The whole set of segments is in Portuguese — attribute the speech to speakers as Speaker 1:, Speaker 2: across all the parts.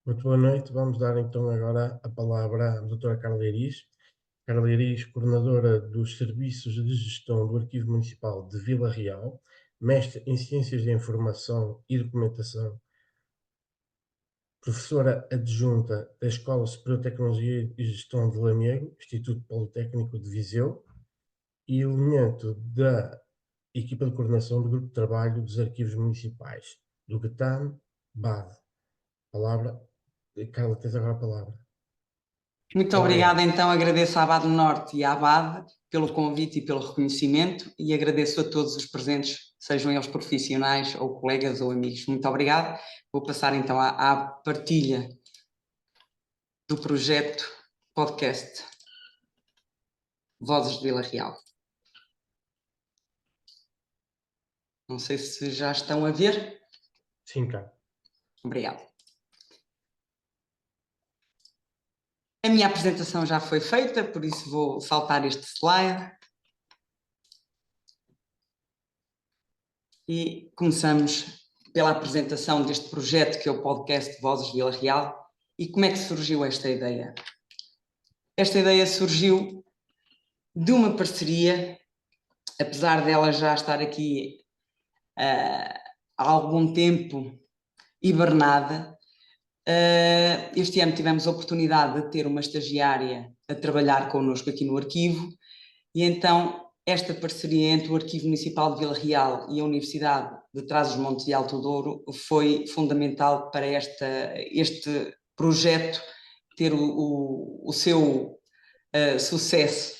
Speaker 1: Muito boa noite. Vamos dar então agora a palavra à doutora Carla Iris. Carla Iris, coordenadora dos Serviços de Gestão do Arquivo Municipal de Vila Real, mestre em Ciências da Informação e Documentação, professora adjunta da Escola Superior de Tecnologia e Gestão de Lamego, Instituto Politécnico de Viseu, e elemento da equipa de coordenação do Grupo de Trabalho dos Arquivos Municipais, do GTAM, BAD. Palavra, Carla, tens agora a palavra.
Speaker 2: Muito obrigada, então agradeço à ABAD Norte e à ABAD pelo convite e pelo reconhecimento e agradeço a todos os presentes, sejam eles profissionais ou colegas ou amigos. Muito obrigado. Vou passar então à partilha do projeto podcast Vozes de Vila Real. Não sei se já estão a ver.
Speaker 1: Sim, cara.
Speaker 2: Obrigado. A minha apresentação já foi feita, por isso vou saltar este slide. E começamos pela apresentação deste projeto que é o podcast Vozes de Vila Real. E como é que surgiu esta ideia? Esta ideia surgiu de uma parceria, apesar dela já estar aqui há algum tempo hibernada. Este ano tivemos a oportunidade de ter uma estagiária a trabalhar connosco aqui no arquivo e então esta parceria entre o Arquivo Municipal de Vila Real e a Universidade de Trás-os-Montes e Alto Douro foi fundamental para este projeto ter o seu sucesso.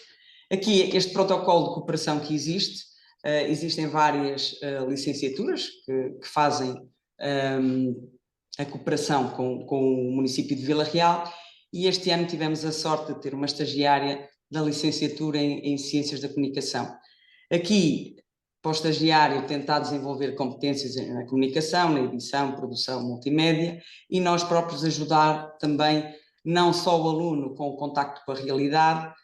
Speaker 2: Aqui, este protocolo de cooperação que existe, existem várias licenciaturas que fazem a cooperação com o município de Vila Real e este ano tivemos a sorte de ter uma estagiária da licenciatura em Ciências da Comunicação. Aqui, para o estagiário, tentar desenvolver competências na comunicação, na edição, produção, multimédia e nós próprios ajudar também não só o aluno com o contacto com a realidade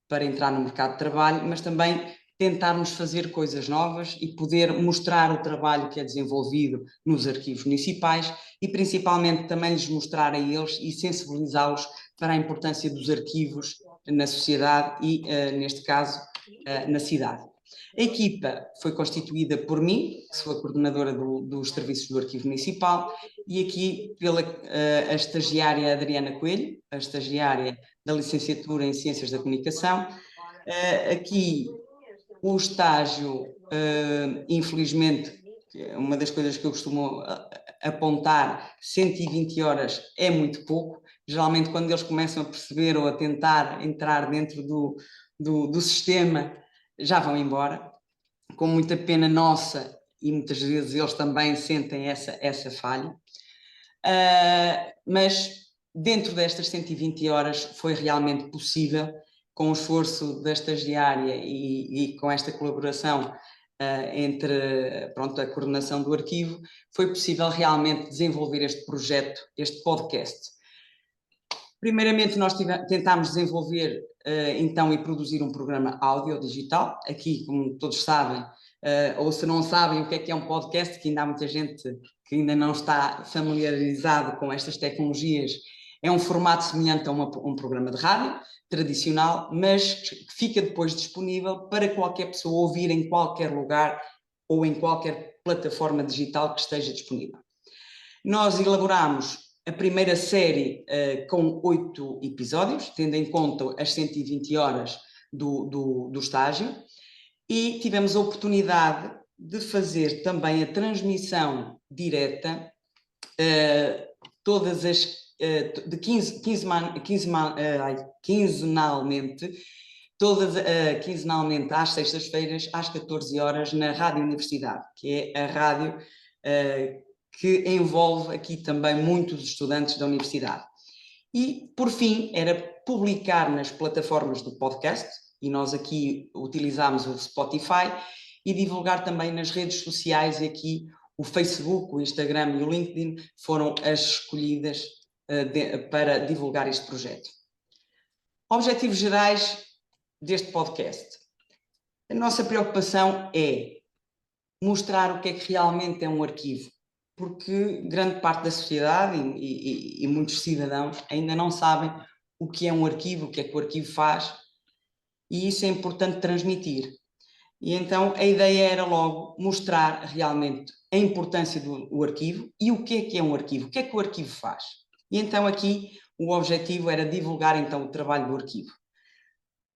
Speaker 2: para entrar no mercado de trabalho, mas também tentarmos fazer coisas novas e poder mostrar o trabalho que é desenvolvido nos arquivos municipais e principalmente também lhes mostrar a eles e sensibilizá-los para a importância dos arquivos na sociedade e, neste caso, na cidade. A equipa foi constituída por mim, que sou a coordenadora dos serviços do Arquivo Municipal, e aqui pela a estagiária Adriana Coelho, a estagiária da licenciatura em Ciências da Comunicação. Aqui o estágio, infelizmente, uma das coisas que eu costumo apontar, 120 horas é muito pouco. Geralmente quando eles começam a perceber ou a tentar entrar dentro do sistema, já vão embora, com muita pena nossa, e muitas vezes eles também sentem essa falha. Mas dentro destas 120 horas foi realmente possível, com o esforço da estagiária e com esta colaboração entre a coordenação do arquivo, foi possível realmente desenvolver este projeto, este podcast. Primeiramente nós tentámos desenvolver então e produzir um programa áudio digital. Aqui, como todos sabem, ou se não sabem o que é um podcast, que ainda há muita gente que ainda não está familiarizado com estas tecnologias, é um formato semelhante a um programa de rádio tradicional, mas que fica depois disponível para qualquer pessoa ouvir em qualquer lugar ou em qualquer plataforma digital que esteja disponível. Nós elaboramos a primeira série com 8 episódios, tendo em conta as 120 horas do estágio, e tivemos a oportunidade de fazer também a transmissão direta todas as de quinzenalmente, quinzenalmente às sextas-feiras às 14 horas na Rádio Universidade, que é a rádio que envolve aqui também muitos estudantes da universidade. E, por fim, era publicar nas plataformas do podcast, e nós aqui utilizámos o Spotify, e divulgar também nas redes sociais, e aqui o Facebook, o Instagram e o LinkedIn foram as escolhidas para divulgar este projeto. Objetivos gerais deste podcast. A nossa preocupação é mostrar o que é que realmente é um arquivo. porque grande parte da sociedade e muitos cidadãos ainda não sabem o que é um arquivo, o que é que o arquivo faz, e isso é importante transmitir. E então a ideia era logo mostrar realmente a importância do arquivo e o que é um arquivo, o que é que o arquivo faz. E então aqui o objetivo era divulgar então o trabalho do arquivo.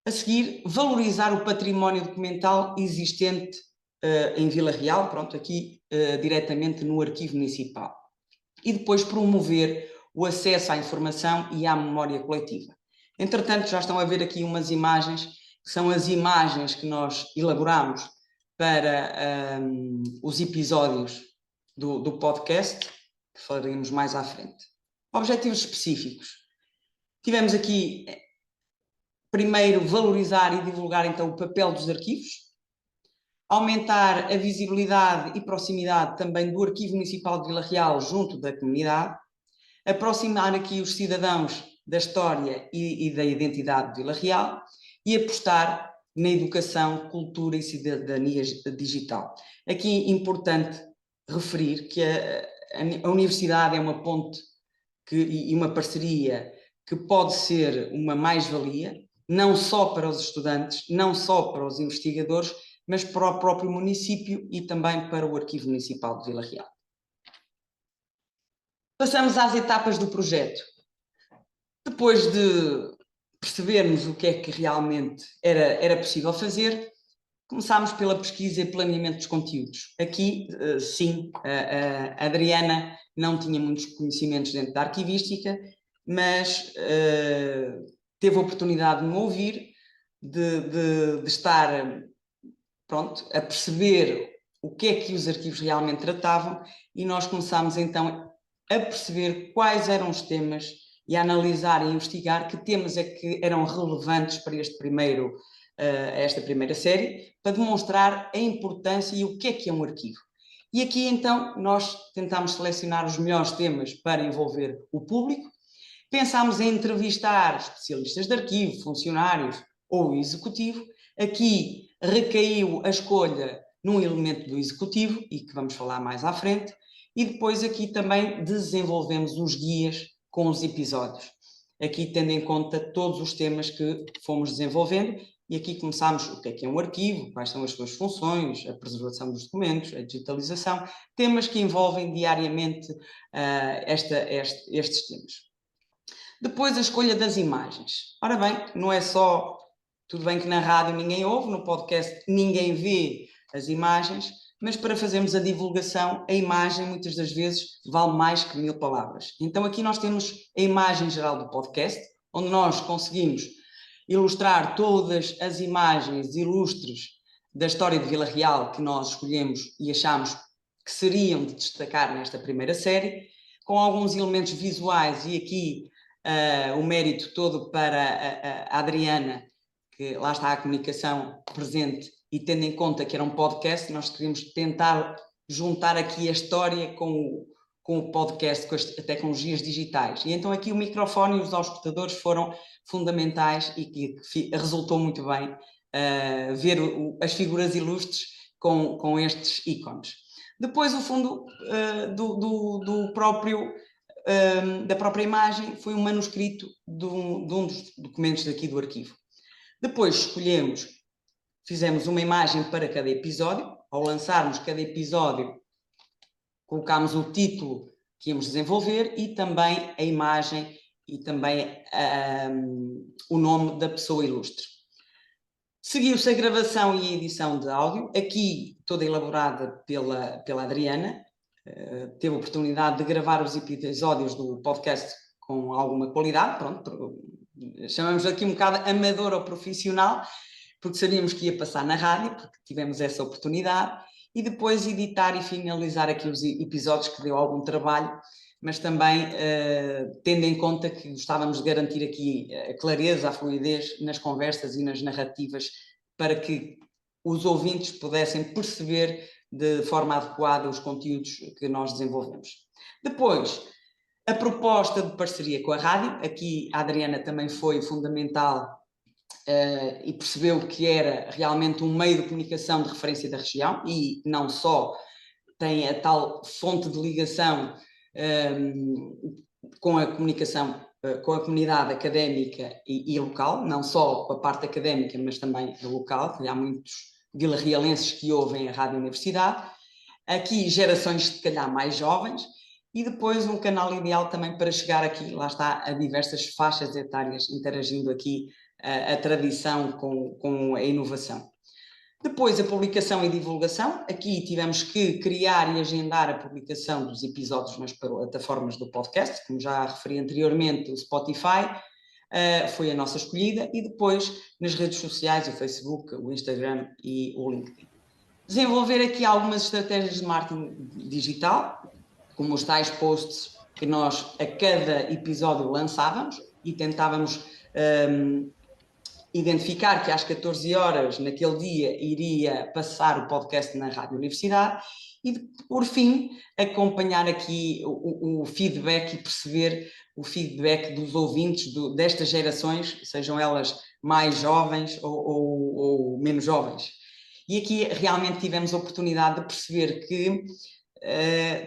Speaker 2: A seguir, valorizar o património documental existente em Vila Real, pronto, aqui diretamente no Arquivo Municipal. E depois promover o acesso à informação e à memória coletiva. Entretanto, já estão a ver aqui umas imagens, que são as imagens que nós elaboramos para os episódios do podcast, que falaremos mais à frente. Objetivos específicos. Tivemos aqui, primeiro, valorizar e divulgar então o papel dos arquivos, aumentar a visibilidade e proximidade também do Arquivo Municipal de Vila Real junto da comunidade, aproximar aqui os cidadãos da história e da identidade de Vila Real e apostar na educação, cultura e cidadania digital. Aqui é importante referir que a universidade é uma ponte e uma parceria que pode ser uma mais-valia, não só para os estudantes, não só para os investigadores, mas para o próprio município e também para o Arquivo Municipal de Vila Real. Passamos às etapas do projeto. Depois de percebermos o que é que realmente era possível fazer, começámos pela pesquisa e planeamento dos conteúdos. Aqui, sim, a Adriana não tinha muitos conhecimentos dentro da arquivística, mas teve a oportunidade de me ouvir, de estar pronto, a perceber o que é que os arquivos realmente tratavam, e nós começámos então a perceber quais eram os temas e a analisar e investigar que temas é que eram relevantes para esta primeira série, para demonstrar a importância e o que é um arquivo. E aqui então nós tentámos selecionar os melhores temas para envolver o público, pensámos em entrevistar especialistas de arquivo, funcionários ou executivo. Aqui recaiu a escolha num elemento do executivo, e que vamos falar mais à frente, e depois aqui também desenvolvemos os guias com os episódios. Aqui tendo em conta todos os temas que fomos desenvolvendo, e aqui começámos o que é um arquivo, quais são as suas funções, a preservação dos documentos, a digitalização, temas que envolvem diariamente estes temas. Depois a escolha das imagens. Ora bem, não é só, tudo bem que na rádio ninguém ouve, no podcast ninguém vê as imagens, mas para fazermos a divulgação, a imagem muitas das vezes vale mais que 1000 palavras. Então aqui nós temos a imagem geral do podcast, onde nós conseguimos ilustrar todas as imagens ilustres da história de Vila Real que nós escolhemos e achamos que seriam de destacar nesta primeira série, com alguns elementos visuais, e aqui o mérito todo para a Adriana, que lá está a comunicação presente, e tendo em conta que era um podcast, nós queríamos tentar juntar aqui a história com o podcast, com as tecnologias digitais. E então aqui o microfone e os auscultadores foram fundamentais e que resultou muito bem ver as figuras ilustres com estes ícones. Depois o fundo da própria imagem foi um manuscrito de um dos documentos daqui do arquivo. Depois fizemos uma imagem para cada episódio. Ao lançarmos cada episódio, colocámos o título que íamos desenvolver e também a imagem e também o nome da pessoa ilustre. Seguiu-se a gravação e a edição de áudio, aqui toda elaborada pela Adriana. Teve a oportunidade de gravar os episódios do podcast com alguma qualidade, pronto, chamamos aqui um bocado amador ou profissional, porque sabíamos que ia passar na rádio, porque tivemos essa oportunidade, e depois editar e finalizar aqui os episódios, que deu algum trabalho, mas também tendo em conta que gostávamos de garantir aqui a clareza, a fluidez nas conversas e nas narrativas, para que os ouvintes pudessem perceber de forma adequada os conteúdos que nós desenvolvemos. Depois, a proposta de parceria com a rádio. Aqui a Adriana também foi fundamental e percebeu que era realmente um meio de comunicação de referência da região, e não só tem a tal fonte de ligação com a comunicação, com a comunidade académica e local, não só com a parte académica, mas também local, que há muitos vilarrealenses que ouvem a Rádio Universidade. Aqui gerações se calhar mais jovens, e depois um canal ideal também para chegar aqui, lá está, a diversas faixas etárias, interagindo aqui a tradição com a inovação. Depois a publicação e divulgação, aqui tivemos que criar e agendar a publicação dos episódios nas plataformas do podcast, como já referi anteriormente, o Spotify foi a nossa escolhida, e depois nas redes sociais, o Facebook, o Instagram e o LinkedIn. Desenvolver aqui algumas estratégias de marketing digital, como os tais posts que nós a cada episódio lançávamos e tentávamos identificar que às 14 horas naquele dia iria passar o podcast na Rádio Universidade e, por fim, acompanhar aqui o feedback e perceber o feedback dos ouvintes destas gerações, sejam elas mais jovens ou menos jovens. E aqui realmente tivemos a oportunidade de perceber que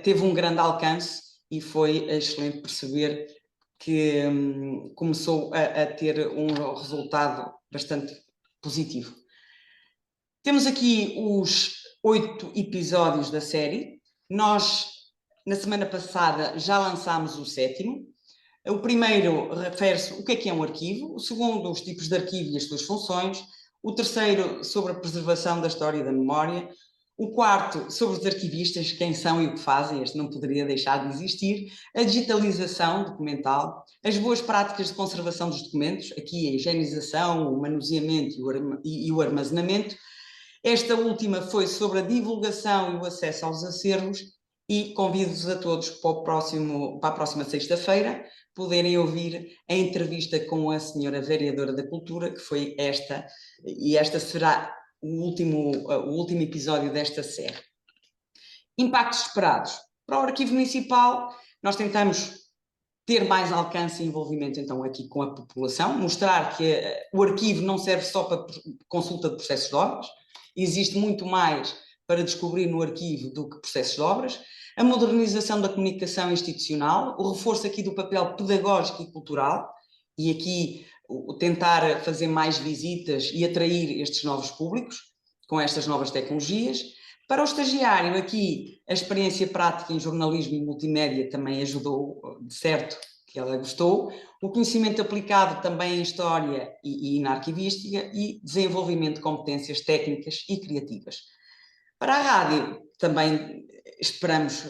Speaker 2: teve um grande alcance e foi excelente perceber que começou a ter um resultado bastante positivo. Temos aqui os 8 episódios da série. Nós, na semana passada, já lançámos o 7º. O primeiro refere-se o que é um arquivo, o segundo, os tipos de arquivo e as suas funções, o terceiro, sobre a preservação da história e da memória, o quarto, sobre os arquivistas, quem são e o que fazem, este não poderia deixar de existir, a digitalização documental, as boas práticas de conservação dos documentos, aqui a higienização, o manuseamento e o armazenamento. Esta última foi sobre a divulgação e o acesso aos acervos, e convido-vos a todos para a próxima sexta-feira poderem ouvir a entrevista com a senhora vereadora da Cultura, que foi esta, e esta será o último episódio desta série. Impactos esperados. Para o Arquivo Municipal, nós tentamos ter mais alcance e envolvimento então aqui com a população, mostrar que o arquivo não serve só para consulta de processos de obras, existe muito mais para descobrir no arquivo do que processos de obras, a modernização da comunicação institucional, o reforço aqui do papel pedagógico e cultural, e aqui o tentar fazer mais visitas e atrair estes novos públicos com estas novas tecnologias. Para o estagiário, aqui a experiência prática em jornalismo e multimédia também ajudou, de certo que ela gostou, o conhecimento aplicado também em história e na arquivística, e desenvolvimento de competências técnicas e criativas. Para a rádio também esperamos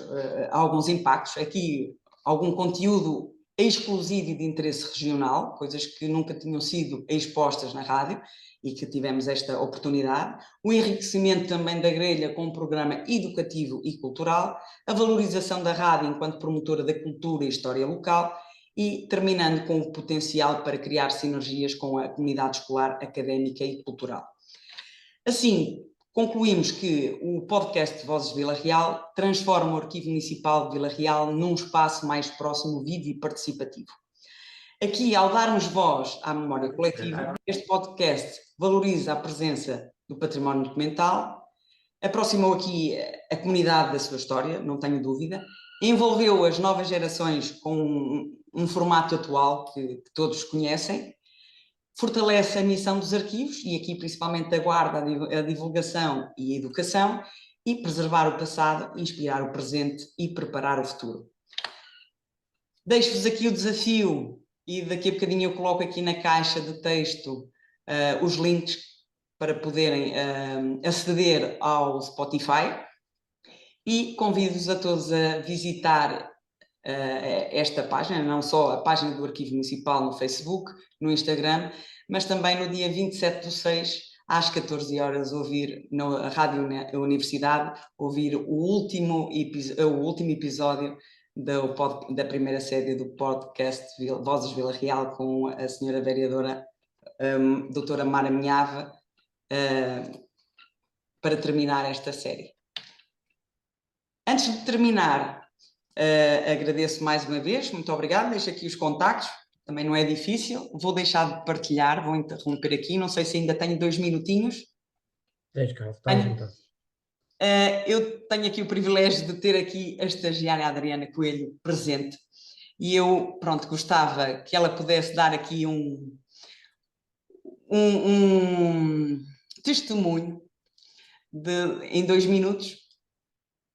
Speaker 2: alguns impactos, aqui algum conteúdo exclusivo e de interesse regional, coisas que nunca tinham sido expostas na rádio e que tivemos esta oportunidade, o enriquecimento também da grelha com um programa educativo e cultural, a valorização da rádio enquanto promotora da cultura e história local, e terminando com o potencial para criar sinergias com a comunidade escolar, académica e cultural. Assim, concluímos que o podcast Vozes de Vila Real transforma o Arquivo Municipal de Vila Real num espaço mais próximo, vivo e participativo. Aqui, ao darmos voz à memória coletiva, este podcast valoriza a presença do património documental, aproximou aqui a comunidade da sua história, não tenho dúvida, envolveu as novas gerações com um formato atual que todos conhecem, fortalece a missão dos arquivos, e aqui principalmente a guarda, a divulgação e a educação, e preservar o passado, inspirar o presente e preparar o futuro. Deixo-vos aqui o desafio, e daqui a bocadinho eu coloco aqui na caixa de texto os links para poderem aceder ao Spotify, e convido-vos a todos a visitar esta página, não só a página do Arquivo Municipal no Facebook, no Instagram, mas também no dia 27/6, às 14 horas, ouvir na Rádio Universidade, ouvir o último episódio da primeira série do podcast Vozes Vila Real, com a senhora vereadora doutora Mara Minhava, para terminar esta série. Antes de terminar, agradeço mais uma vez, muito obrigado, deixo aqui os contactos, também não é difícil, vou deixar de partilhar, vou interromper aqui, não sei se ainda tenho 2 minutinhos.
Speaker 1: Tens, Carlos, está à vontade.
Speaker 2: Eu tenho aqui o privilégio de ter aqui a estagiária Adriana Coelho presente e eu, pronto, gostava que ela pudesse dar aqui um testemunho em 2 minutos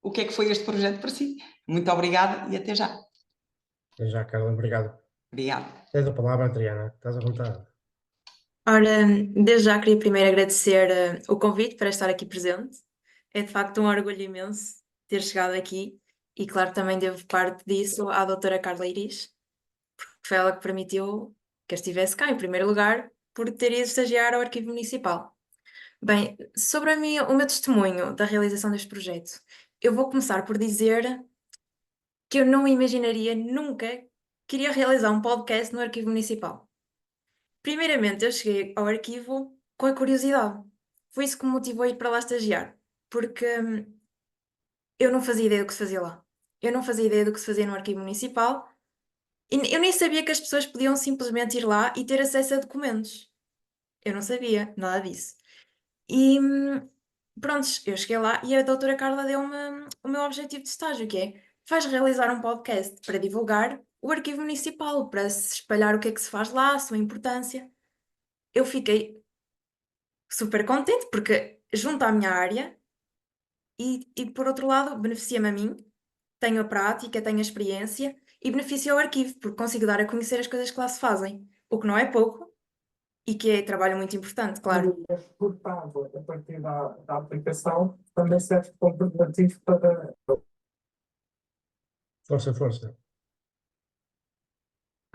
Speaker 2: o que é que foi este projeto para si. Muito obrigada e até já.
Speaker 1: Até já, Carla, obrigado.
Speaker 2: Obrigada.
Speaker 1: Tens a palavra, Adriana, estás à vontade.
Speaker 3: Ora, desde já queria primeiro agradecer o convite para estar aqui presente. É de facto um orgulho imenso ter chegado aqui e, claro, também devo parte disso à doutora Carla Iris, que foi ela que permitiu que eu estivesse cá, em primeiro lugar, por ter ido estagiar ao Arquivo Municipal. Bem, sobre o meu testemunho da realização deste projeto, eu vou começar por dizer que eu não imaginaria nunca que iria realizar um podcast no Arquivo Municipal. Primeiramente, eu cheguei ao arquivo com a curiosidade. Foi isso que me motivou a ir para lá estagiar, porque eu não fazia ideia do que se fazia lá. Eu não fazia ideia do que se fazia no arquivo municipal e eu nem sabia que as pessoas podiam simplesmente ir lá e ter acesso a documentos. Eu não sabia nada disso. E pronto, eu cheguei lá e a doutora Carla deu-me o meu objetivo de estágio, que é: vais realizar um podcast para divulgar o arquivo municipal, para se espalhar o que é que se faz lá, a sua importância. Eu fiquei super contente porque junta à minha área e por outro lado beneficia-me a mim, tenho a prática, tenho a experiência e beneficia o arquivo porque consigo dar a conhecer as coisas que lá se fazem, o que não é pouco e que é trabalho muito importante, claro.
Speaker 4: É exportável a partir da aplicação, também serve como comprovativo para.
Speaker 1: Força, força.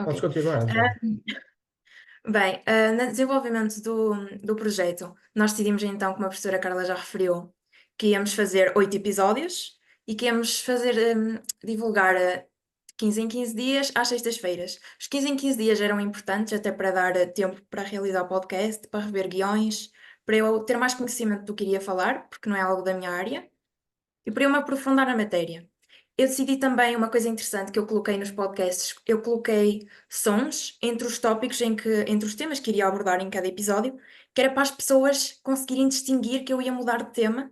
Speaker 3: Ok.
Speaker 1: Podes continuar, Adriana.
Speaker 3: Bem, no desenvolvimento do projeto, nós decidimos então, como a professora Carla já referiu, que íamos fazer 8 episódios e que íamos fazer, divulgar de 15 em 15 dias às sextas-feiras. Os 15 em 15 dias eram importantes até para dar tempo para realizar o podcast, para rever guiões, para eu ter mais conhecimento do que iria falar, porque não é algo da minha área, e para eu me aprofundar na matéria. Eu decidi também uma coisa interessante que eu coloquei nos podcasts. Eu coloquei sons entre os tópicos entre os temas que iria abordar em cada episódio, que era para as pessoas conseguirem distinguir que eu ia mudar de tema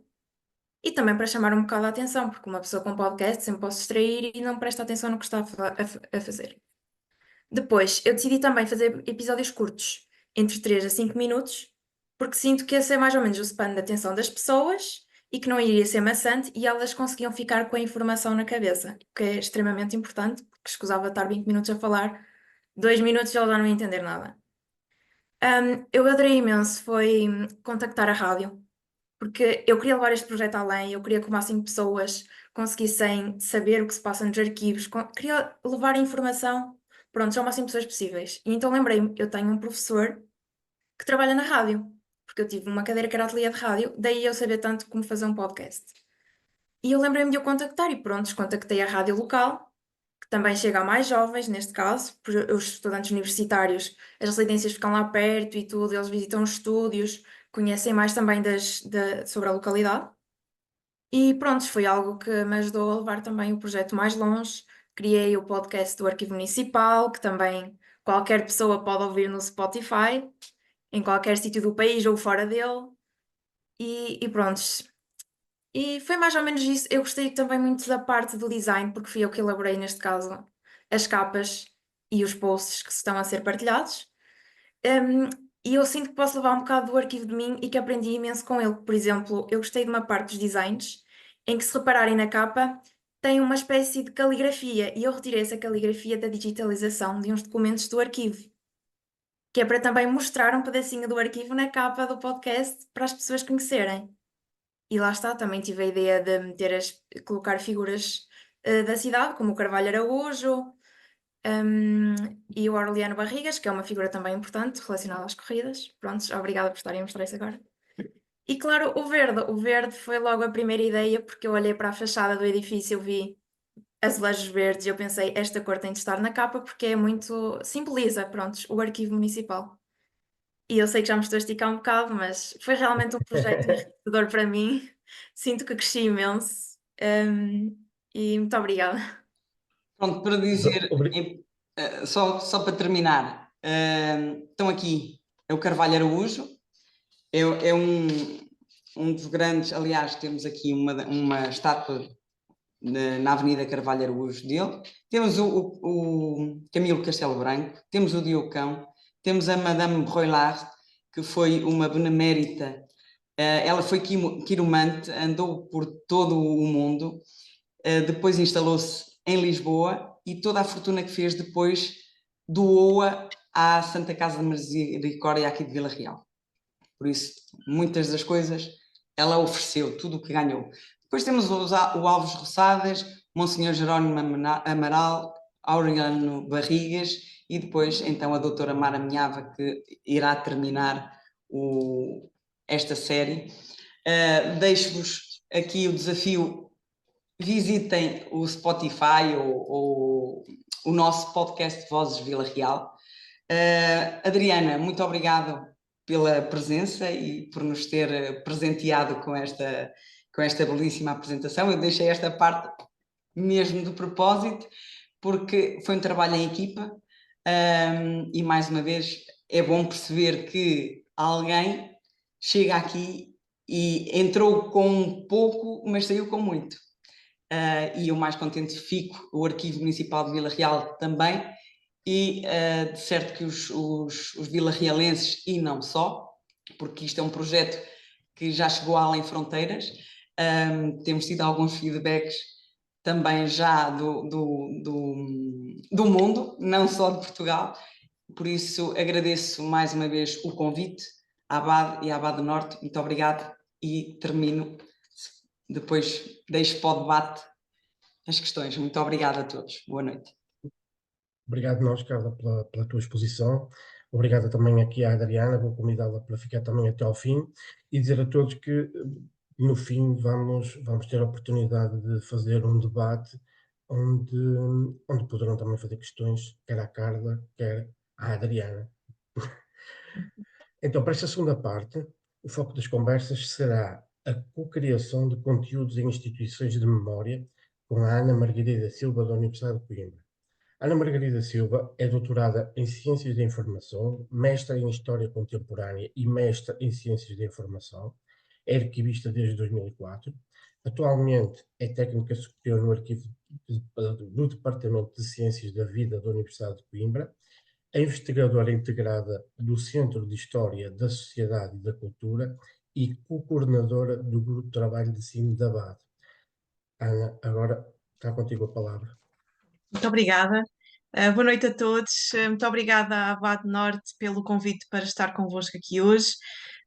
Speaker 3: e também para chamar um bocado a atenção, porque uma pessoa com podcast sempre pode se distrair e não presta atenção no que está a fazer. Depois, eu decidi também fazer episódios curtos, entre 3 a 5 minutos, porque sinto que esse é mais ou menos o span de atenção das pessoas e que não iria ser maçante e elas conseguiam ficar com a informação na cabeça, o que é extremamente importante, porque escusava de estar 20 minutos a falar, 2 minutos elas já não iam entender nada. Eu adorei imenso foi contactar a rádio, porque eu queria levar este projeto além, eu queria que o máximo de pessoas conseguissem saber o que se passa nos arquivos, queria levar a informação, pronto, ao máximo de pessoas possíveis. E então lembrei-me, eu tenho um professor que trabalha na rádio, porque eu tive uma cadeira que era ateliê de rádio, daí eu saber tanto como fazer um podcast. E eu lembrei-me de o contactar e pronto, contactei a rádio local, que também chega a mais jovens, neste caso, os estudantes universitários, as residências ficam lá perto e tudo, eles visitam os estúdios, conhecem mais também sobre a localidade. E pronto, foi algo que me ajudou a levar também o projeto mais longe. Criei o podcast do Arquivo Municipal, que também qualquer pessoa pode ouvir no Spotify, em qualquer sítio do país ou fora dele. E pronto. E foi mais ou menos isso. Eu gostei também muito da parte do design, porque fui eu que elaborei, neste caso, as capas e os posts que estão a ser partilhados. Um, e eu sinto que posso levar um bocado do arquivo de mim e que aprendi imenso com ele. Por exemplo, eu gostei de uma parte dos designs em que, se repararem na capa, tem uma espécie de caligrafia e eu retirei essa caligrafia da digitalização de uns documentos do arquivo, que é para também mostrar um pedacinho do arquivo na capa do podcast para as pessoas conhecerem. E lá está, também tive a ideia de colocar figuras da cidade, como o Carvalho Araújo, um, e o Aureliano Barrigas, que é uma figura também importante relacionada às corridas. Prontos, obrigada por estarem a mostrar isso agora. E claro, o verde foi logo a primeira ideia, porque eu olhei para a fachada do edifício, eu vi azulejos verdes e eu pensei, esta cor tem de estar na capa porque é muito, simboliza, prontos, o arquivo municipal. E eu sei que já me estou a esticar um bocado, mas foi realmente um projeto enriquecedor para mim. Sinto que cresci imenso. E muito obrigada.
Speaker 2: Pronto, para dizer, só para terminar, estão aqui, é o Carvalho Araújo, é um um dos grandes, aliás, temos aqui uma estátua na Avenida Carvalho Araújo dele, temos o Camilo Castelo Branco, temos o Diocão, temos a Madame Broillard, que foi uma benemérita, ela foi quiromante, andou por todo o mundo, depois instalou-se em Lisboa e toda a fortuna que fez depois doou-a à Santa Casa de Misericórdia aqui de Vila Real. Por isso, muitas das coisas ela ofereceu, tudo o que ganhou. Depois temos o Alves Roçadas, Monsenhor Jerónimo Amaral, Aureliano Barrigas e depois então a doutora Mara Minhava, que irá terminar esta série. Deixo-vos aqui o desafio, visitem o Spotify ou o nosso podcast Vozes Vila Real. Adriana, muito obrigado pela presença e por nos ter presenteado com esta belíssima apresentação. Eu deixei esta parte mesmo de propósito, porque foi um trabalho em equipa, e mais uma vez é bom perceber que alguém chega aqui e entrou com pouco, mas saiu com muito. E eu mais contente fico, o Arquivo Municipal de Vila Real também, e de certo que os vilarrealenses, e não só, porque isto é um projeto que já chegou além fronteiras, temos tido alguns feedbacks também já do mundo, não só de Portugal, por isso agradeço mais uma vez o convite à ABAD e à ABAD Norte, muito obrigado e termino, depois deixo para o debate as questões. Muito obrigada a todos, boa noite.
Speaker 1: Obrigado nós, Carla, pela tua exposição. Obrigado também aqui à Adriana, vou convidá-la para ficar também até ao fim e dizer a todos que no fim vamos ter a oportunidade de fazer um debate onde poderão também fazer questões, quer à Carla, quer à Adriana. Então, para esta segunda parte, o foco das conversas será a cocriação de conteúdos em instituições de memória com a Ana Margarida Silva, da Universidade de Coimbra. Ana Margarida Silva é doutorada em Ciências da Informação, mestra em História Contemporânea e mestra em Ciências da Informação. É arquivista desde 2004. Atualmente é técnica superior no arquivo do Departamento de Ciências da Vida da Universidade de Coimbra. É investigadora integrada do Centro de História da Sociedade e da Cultura e co-coordenadora do Grupo de Trabalho de Ensino da ABAD. Ana, agora está contigo a palavra.
Speaker 5: Muito obrigada. Boa noite a todos. Muito obrigada à ABAD Norte pelo convite para estar convosco aqui hoje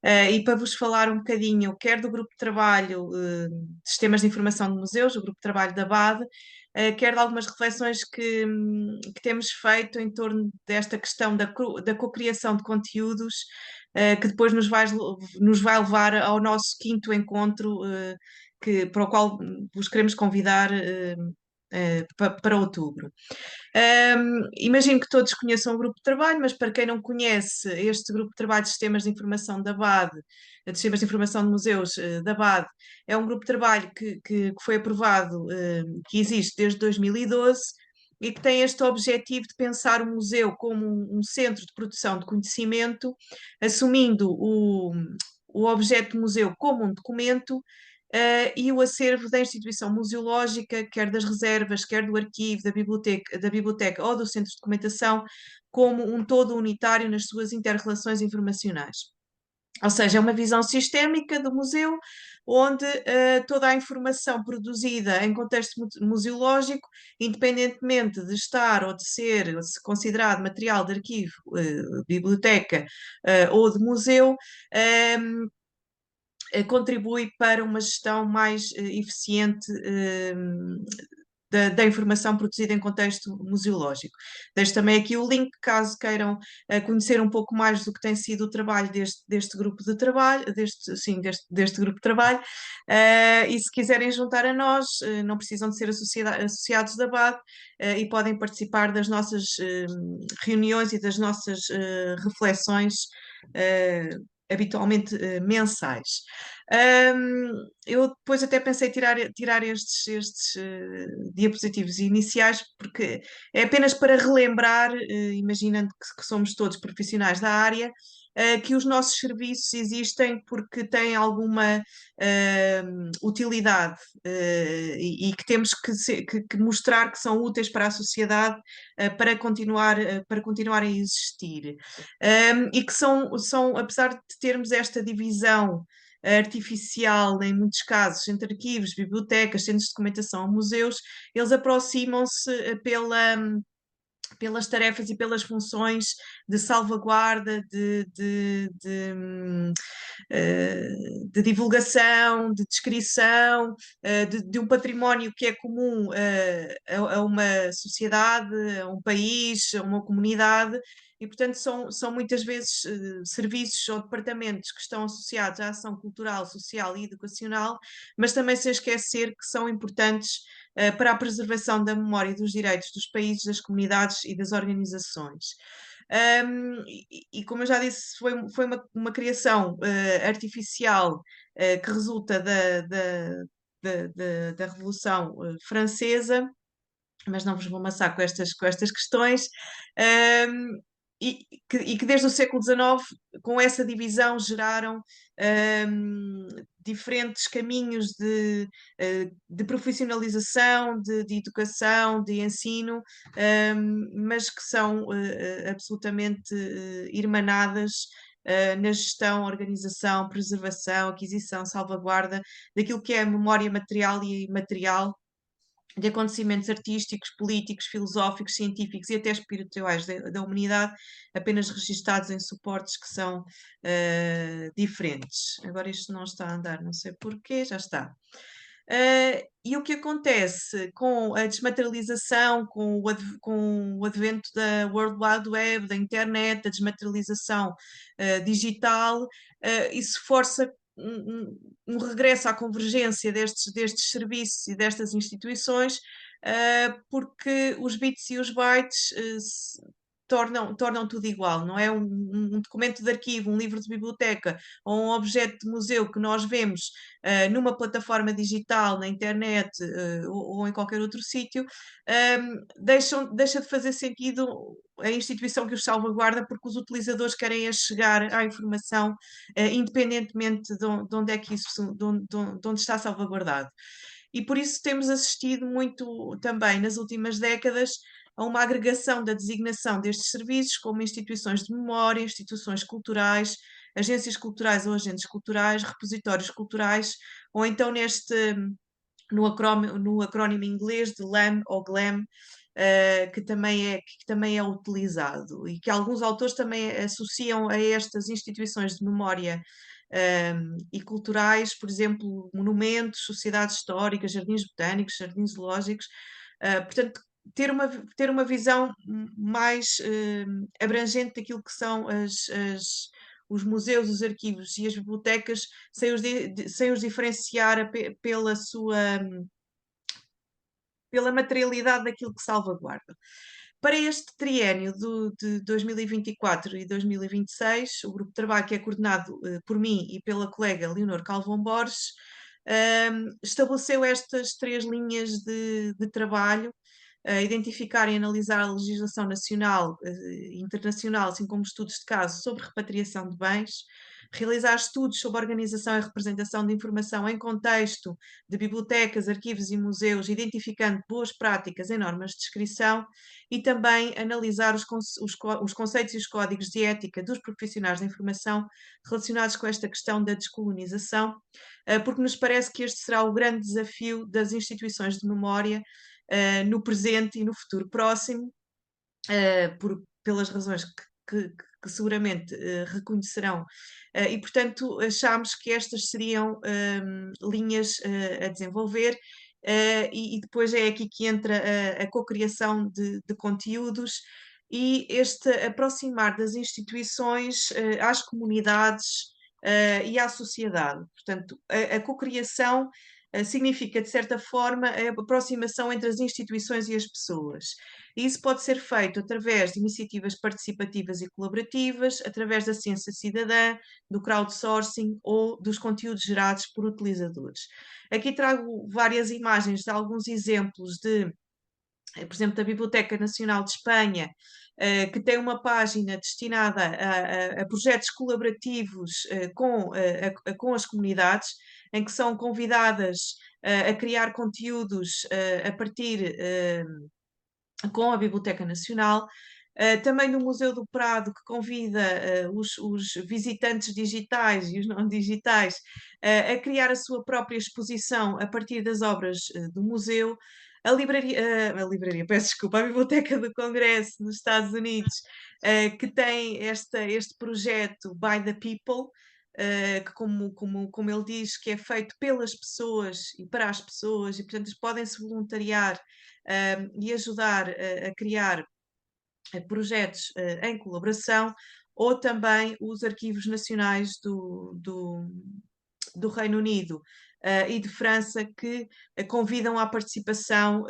Speaker 5: e para vos falar um bocadinho, quer do Grupo de Trabalho de Sistemas de Informação de Museus, o Grupo de Trabalho da ABAD, quer de algumas reflexões que temos feito em torno desta questão da cocriação de conteúdos, que depois nos vai levar ao nosso quinto encontro, para o qual vos queremos convidar para outubro. Imagino que todos conheçam o grupo de trabalho, mas para quem não conhece, este grupo de trabalho de sistemas de informação da BAD, de sistemas de informação de museus da BAD, é um grupo de trabalho que foi aprovado, que existe desde 2012 e que tem este objetivo de pensar o museu como um centro de produção de conhecimento, assumindo o objeto do museu como um documento, e o acervo da instituição museológica, quer das reservas, quer do arquivo, da biblioteca ou do centro de documentação, como um todo unitário nas suas inter-relações informacionais. Ou seja, é uma visão sistémica do museu, onde toda a informação produzida em contexto museológico, independentemente de estar ou de ser considerado material de arquivo, biblioteca ou de museu, contribui para uma gestão mais eficiente da informação produzida em contexto museológico. Deixo também aqui o link, caso queiram conhecer um pouco mais do que tem sido o trabalho deste grupo de trabalho, deste grupo de trabalho, e se quiserem juntar a nós, não precisam de ser associados da BAD, e podem participar das nossas reuniões e das nossas reflexões habitualmente mensais. Eu depois até pensei em tirar estes diapositivos iniciais, porque é apenas para relembrar, imaginando que somos todos profissionais da área, que os nossos serviços existem porque têm alguma utilidade, e que temos que mostrar que são úteis para a sociedade, para continuar a existir. E que apesar de termos esta divisão artificial, em muitos casos, entre arquivos, bibliotecas, centros de documentação, museus, eles aproximam-se pelas tarefas e pelas funções de salvaguarda, de divulgação, de descrição, de um património que é comum a uma sociedade, a um país, a uma comunidade. E, portanto, são muitas vezes serviços ou departamentos que estão associados à ação cultural, social e educacional, mas também sem esquecer que são importantes para a preservação da memória e dos direitos dos países, das comunidades e das organizações. Como eu já disse, foi uma criação artificial que resulta da Revolução Francesa, mas não vos vou amassar com estas questões. E que desde o século XIX, com essa divisão, geraram diferentes caminhos de profissionalização, de educação, de ensino, mas que são absolutamente irmanadas na gestão, organização, preservação, aquisição, salvaguarda daquilo que é a memória material e imaterial de acontecimentos artísticos, políticos, filosóficos, científicos e até espirituais da humanidade, apenas registados em suportes que são diferentes. Agora isto não está a andar, não sei porquê, já está. E o que acontece com a desmaterialização, com o advento da World Wide Web, da internet, da desmaterialização digital, isso força um regresso à convergência destes serviços e destas instituições, porque os bits e os bytes tornam tudo igual, não é? Um documento de arquivo, um livro de biblioteca ou um objeto de museu que nós vemos numa plataforma digital, na internet ou em qualquer outro sítio, deixa de fazer sentido a instituição que os salvaguarda, porque os utilizadores querem chegar à informação independentemente de onde é que isso, de onde está salvaguardado. E por isso temos assistido muito também nas últimas décadas a uma agregação da designação destes serviços como instituições de memória, instituições culturais, agências culturais ou agentes culturais, repositórios culturais, ou então no acrónimo inglês de LAM ou GLAM, que também é utilizado e que alguns autores também associam a estas instituições de memória e culturais, por exemplo, monumentos, sociedades históricas, jardins botânicos, jardins zoológicos. Portanto, ter uma visão mais abrangente daquilo que são os museus, os arquivos e as bibliotecas, sem os diferenciar pela materialidade daquilo que salvaguarda. Para este triênio de 2024 e 2026, o grupo de trabalho, que é coordenado por mim e pela colega Leonor Calvão Borges, estabeleceu estas 3 linhas de trabalho: identificar e analisar a legislação nacional e internacional, assim como estudos de caso sobre repatriação de bens, realizar estudos sobre a organização e representação de informação em contexto de bibliotecas, arquivos e museus, identificando boas práticas em normas de descrição, e também analisar os conceitos e os códigos de ética dos profissionais da informação relacionados com esta questão da descolonização, porque nos parece que este será o grande desafio das instituições de memória no presente e no futuro próximo, pelas razões que seguramente reconhecerão, e portanto achámos que estas seriam linhas a desenvolver, e depois é aqui que entra a cocriação de conteúdos e este aproximar das instituições às comunidades e à sociedade. Portanto, a cocriação significa, de certa forma, a aproximação entre as instituições e as pessoas. E isso pode ser feito através de iniciativas participativas e colaborativas, através da ciência cidadã, do crowdsourcing ou dos conteúdos gerados por utilizadores. Aqui trago várias imagens de alguns exemplos de, por exemplo, da Biblioteca Nacional de Espanha, que tem uma página destinada a projetos colaborativos com as comunidades, em que são convidadas a criar conteúdos a partir com a Biblioteca Nacional. Também no Museu do Prado, que convida os visitantes digitais e os não digitais a criar a sua própria exposição a partir das obras do museu. Peço desculpa, a Biblioteca do Congresso nos Estados Unidos, que tem este projeto By the People, que como ele diz, que é feito pelas pessoas e para as pessoas, e portanto podem se voluntariar e ajudar a criar projetos em colaboração, ou também os arquivos nacionais do Reino Unido e de França, que convidam à participação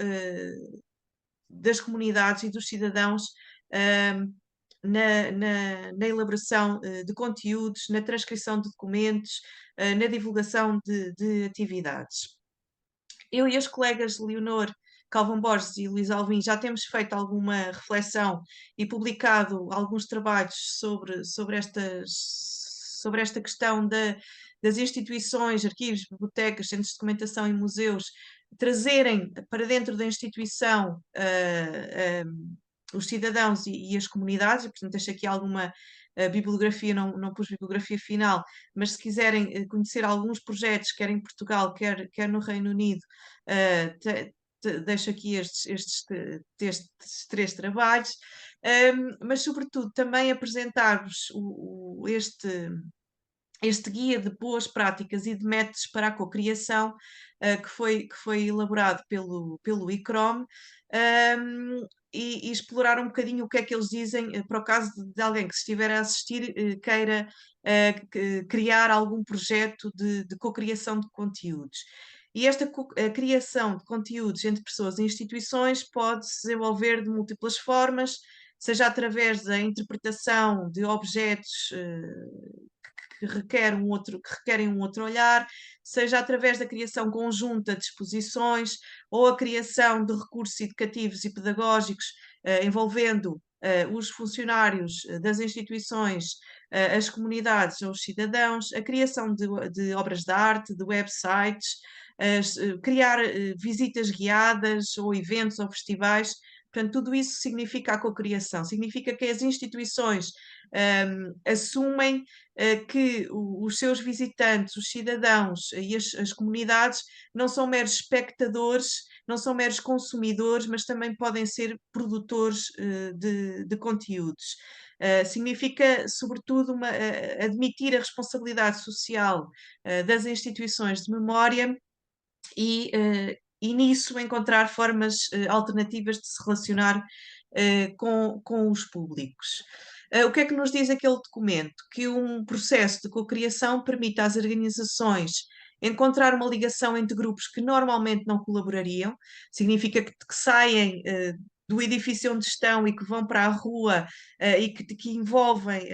Speaker 5: das comunidades e dos cidadãos na elaboração de conteúdos, na transcrição de documentos, na divulgação de atividades. Eu e as colegas Leonor Calvão Borges e Luís Alvim já temos feito alguma reflexão e publicado alguns trabalhos sobre esta questão das instituições, arquivos, bibliotecas, centros de documentação e museus trazerem para dentro da instituição os cidadãos e as comunidades, e portanto deixo aqui alguma bibliografia, não pus bibliografia final, mas se quiserem conhecer alguns projetos, quer em Portugal, quer no Reino Unido, deixo aqui estes 3 trabalhos, mas sobretudo também apresentar-vos este guia de boas práticas e de métodos para a cocriação, que foi elaborado pelo ICROM, e explorar um bocadinho o que é que eles dizem para o caso de alguém que se estiver a assistir queira criar algum projeto de cocriação de conteúdos. E esta criação de conteúdos entre pessoas e instituições pode se desenvolver de múltiplas formas, seja através da interpretação de objetos que requerem um outro olhar, seja através da criação conjunta de exposições ou a criação de recursos educativos e pedagógicos envolvendo os funcionários das instituições, as comunidades ou os cidadãos, a criação de obras de arte, de websites, criar visitas guiadas ou eventos ou festivais. Portanto, tudo isso significa a cocriação, significa que as instituições assumem que os seus visitantes, os cidadãos e as comunidades não são meros espectadores, não são meros consumidores, mas também podem ser produtores de conteúdos. Significa, sobretudo, admitir a responsabilidade social das instituições de memória e nisso encontrar formas alternativas de se relacionar com os públicos. O que é que nos diz aquele documento? Que um processo de cocriação permite às organizações encontrar uma ligação entre grupos que normalmente não colaborariam, significa que saem do edifício onde estão e que vão para a rua e que envolvem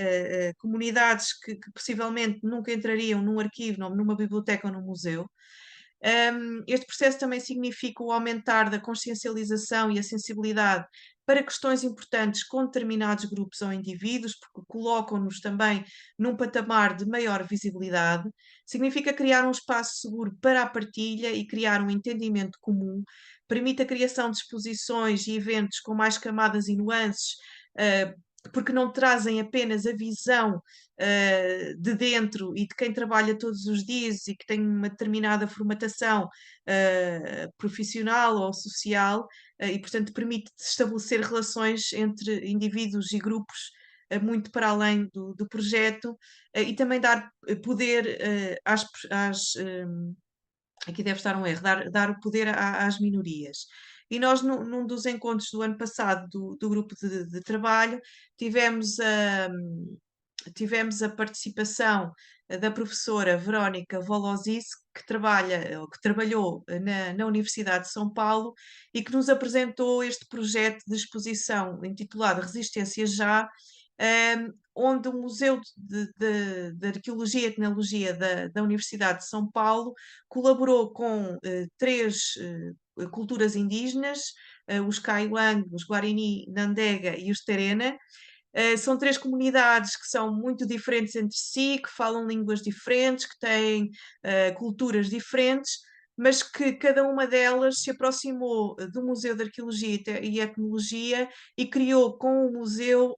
Speaker 5: comunidades que possivelmente nunca entrariam num arquivo, numa biblioteca ou num museu. Este processo também significa o aumentar da consciencialização e a sensibilidade para questões importantes com determinados grupos ou indivíduos, porque colocam-nos também num patamar de maior visibilidade. Significa criar um espaço seguro para a partilha e criar um entendimento comum. Permite a criação de exposições e eventos com mais camadas e nuances, porque não trazem apenas a visão de dentro e de quem trabalha todos os dias e que tem uma determinada formatação profissional ou social, e, portanto, permite estabelecer relações entre indivíduos e grupos muito para além do projeto, e também dar poder aqui deve estar um erro, dar o poder às minorias. E nós, num dos encontros do ano passado do grupo de trabalho, tivemos tivemos a participação da professora Verónica Volosis, que trabalhou na Universidade de São Paulo e que nos apresentou este projeto de exposição intitulado Resistência Já, onde o Museu de Arqueologia e Etnologia da Universidade de São Paulo colaborou com três culturas indígenas, os Kaiwang, os Guarani, Nandega e os Terena. São três comunidades que são muito diferentes entre si, que falam línguas diferentes, que têm culturas diferentes, mas que cada uma delas se aproximou do Museu de Arqueologia e Etnologia e criou com o museu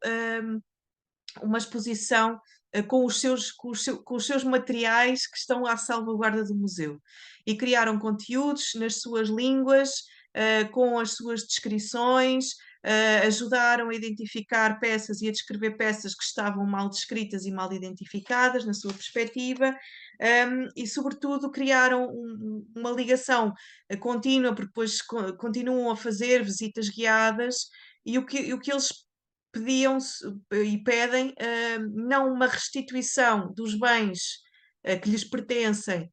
Speaker 5: uma exposição com os seus materiais que estão à salvaguarda do museu. E criaram conteúdos nas suas línguas, com as suas descrições, ajudaram a identificar peças e a descrever peças que estavam mal descritas e mal identificadas na sua perspectiva, e sobretudo criaram uma ligação contínua, porque depois continuam a fazer visitas guiadas, e o que eles pediam e pedem não uma restituição dos bens que lhes pertencem,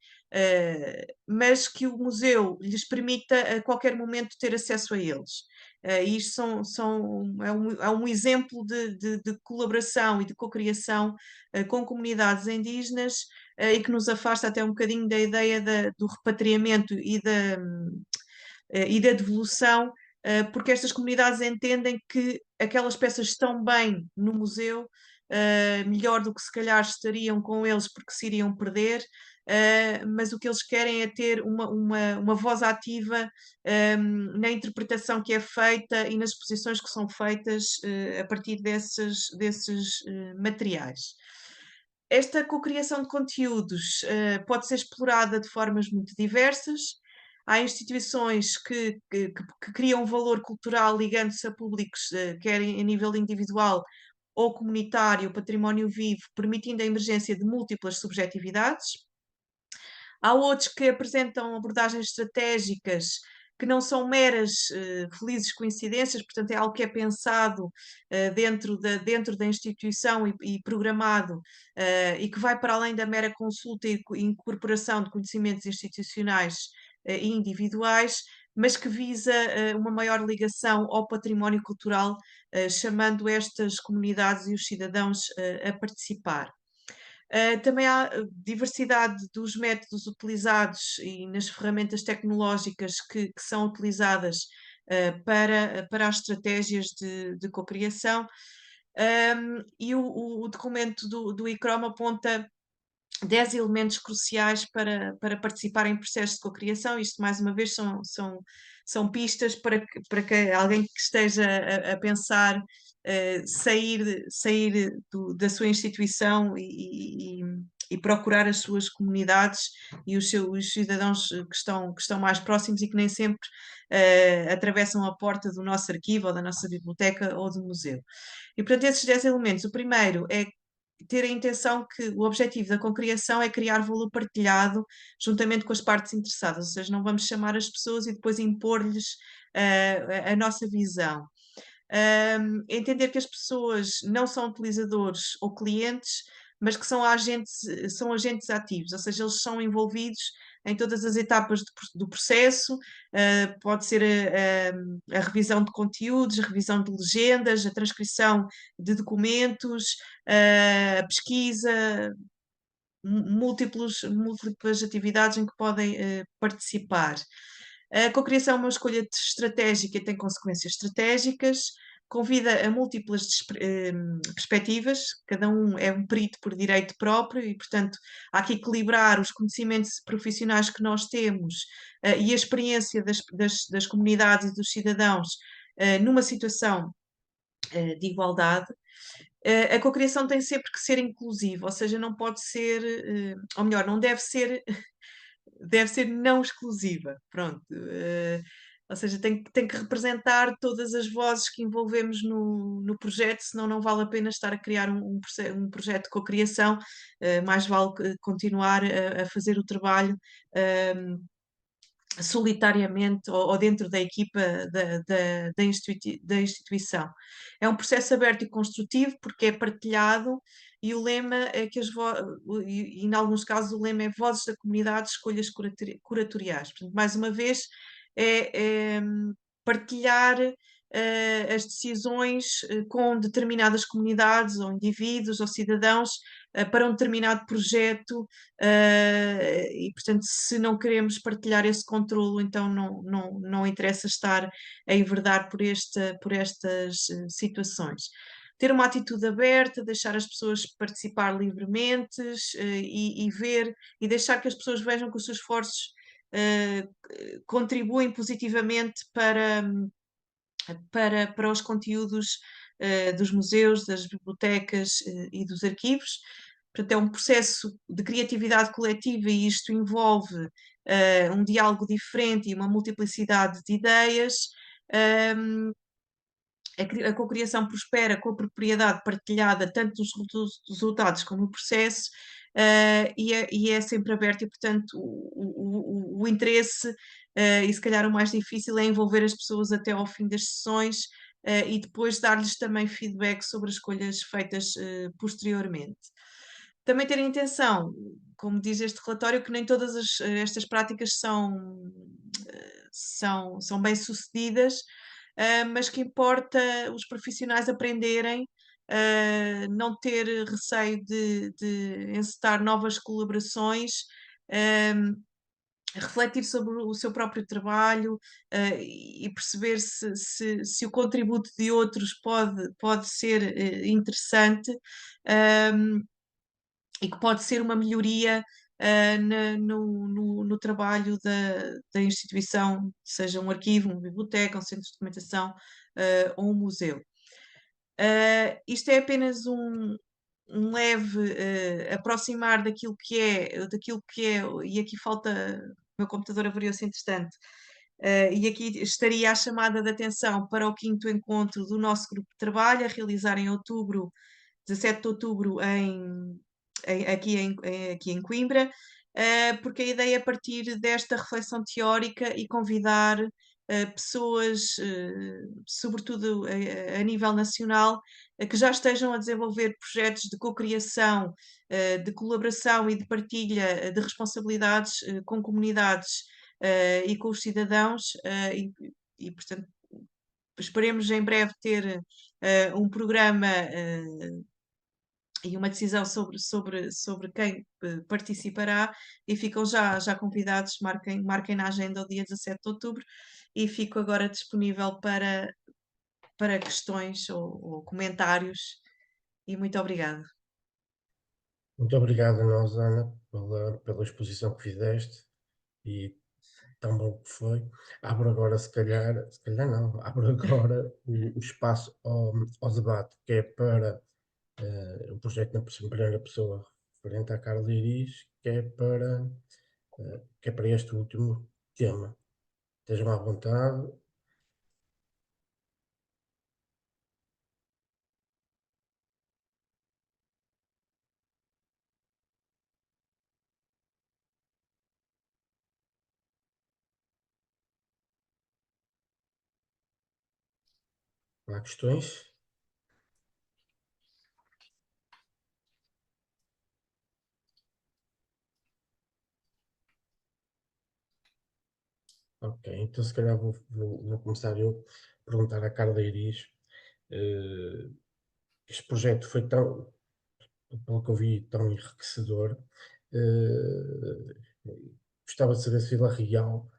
Speaker 5: mas que o museu lhes permita a qualquer momento ter acesso a eles. Isto é um exemplo de colaboração e de cocriação com comunidades indígenas, e que nos afasta até um bocadinho da ideia do repatriamento e da devolução, porque estas comunidades entendem que aquelas peças estão bem no museu, melhor do que se calhar estariam com eles porque se iriam perder, mas o que eles querem é ter uma voz ativa na interpretação que é feita e nas exposições que são feitas a partir desses materiais. Esta cocriação de conteúdos pode ser explorada de formas muito diversas. Há instituições que criam valor cultural ligando-se a públicos, quer a nível individual ou comunitário, património vivo, permitindo a emergência de múltiplas subjetividades. Há outros que apresentam abordagens estratégicas que não são meras felizes coincidências, portanto é algo que é pensado dentro da instituição e programado, e que vai para além da mera consulta e incorporação de conhecimentos institucionais e individuais, mas que visa uma maior ligação ao património cultural, chamando estas comunidades e os cidadãos a participar. Também há diversidade dos métodos utilizados e nas ferramentas tecnológicas que são utilizadas para as estratégias de cocriação. E o documento do ICROM aponta 10 elementos cruciais para participar em processos de cocriação. Isto, mais uma vez, são pistas para que alguém que esteja a pensar sair da sua instituição e procurar as suas comunidades e os cidadãos que estão mais próximos e que nem sempre atravessam a porta do nosso arquivo ou da nossa biblioteca ou do museu. E, portanto, esses 10 elementos, o primeiro é ter a intenção que o objetivo da cocriação é criar valor partilhado juntamente com as partes interessadas, ou seja, não vamos chamar as pessoas e depois impor-lhes a nossa visão. Entender que as pessoas não são utilizadores ou clientes, mas que são agentes ativos, ou seja, eles são envolvidos em todas as etapas do processo, pode ser a revisão de conteúdos, a revisão de legendas, a transcrição de documentos, a pesquisa, múltiplas atividades em que podem participar. A cocriação é uma escolha estratégica e tem consequências estratégicas, convida a múltiplas perspectivas, cada um é um perito por direito próprio e, portanto, há que equilibrar os conhecimentos profissionais que nós temos e a experiência das comunidades e dos cidadãos numa situação de igualdade. A cocriação tem sempre que ser inclusiva, ou seja, não pode ser, ou melhor, não deve ser não exclusiva, pronto. Ou seja, tem que representar todas as vozes que envolvemos no projeto, senão não vale a pena estar a criar um projeto de cocriação, mais vale continuar a fazer o trabalho solitariamente ou dentro da equipa da instituição. É um processo aberto e construtivo porque é partilhado e o lema é que e em alguns casos o lema é Vozes da Comunidade, Escolhas Curatoriais. Portanto, mais uma vez, é partilhar as decisões com determinadas comunidades ou indivíduos ou cidadãos para um determinado projeto e, portanto, se não queremos partilhar esse controlo, então não interessa estar a enverdar por estas situações. Ter uma atitude aberta, deixar as pessoas participar livremente e ver e deixar que as pessoas vejam que os seus esforços contribuem positivamente para os conteúdos dos museus, das bibliotecas e dos arquivos. Portanto, é um processo de criatividade coletiva e isto envolve um diálogo diferente e uma multiplicidade de ideias. A cocriação prospera com a propriedade partilhada tanto nos resultados como no processo e é sempre aberto e, portanto, o interesse e se calhar o mais difícil é envolver as pessoas até ao fim das sessões e depois dar-lhes também feedback sobre as escolhas feitas posteriormente. Também ter a intenção, como diz este relatório, que nem todas estas práticas são bem-sucedidas, mas que importa os profissionais aprenderem, não ter receio de encetar novas colaborações, refletir sobre o seu próprio trabalho e perceber se o contributo de outros pode ser interessante e que pode ser uma melhoria no trabalho da instituição, seja um arquivo, uma biblioteca, um centro de documentação ou um museu. Isto é apenas um leve aproximar daquilo que é, e aqui falta, o meu computador avariou-se entretanto, e aqui estaria a chamada de atenção para o 5º encontro do nosso grupo de trabalho, a realizar em outubro, 17 de outubro, aqui em Coimbra, porque a ideia é partir desta reflexão teórica e convidar pessoas, sobretudo a nível nacional, que já estejam a desenvolver projetos de cocriação, de colaboração e de partilha de responsabilidades com comunidades e com os cidadãos, portanto, esperemos em breve ter um programa e uma decisão sobre quem participará e ficam já convidados, marquem na agenda o dia 17 de outubro e fico agora disponível para questões ou comentários e muito obrigada.
Speaker 1: Muito obrigado a nós, Ana, pela exposição que fizeste e tão bom que foi. Abro agora, se calhar não, abro agora o espaço ao debate, que é para o projeto na primeira pessoa referente à Carla Iris, que é para este último tema. Estejam à vontade. Há questões? Ok, então se calhar vou começar eu a perguntar à Carla Iris. Este projeto foi tão, pelo que eu vi, tão enriquecedor. Gostava de saber se Vila Real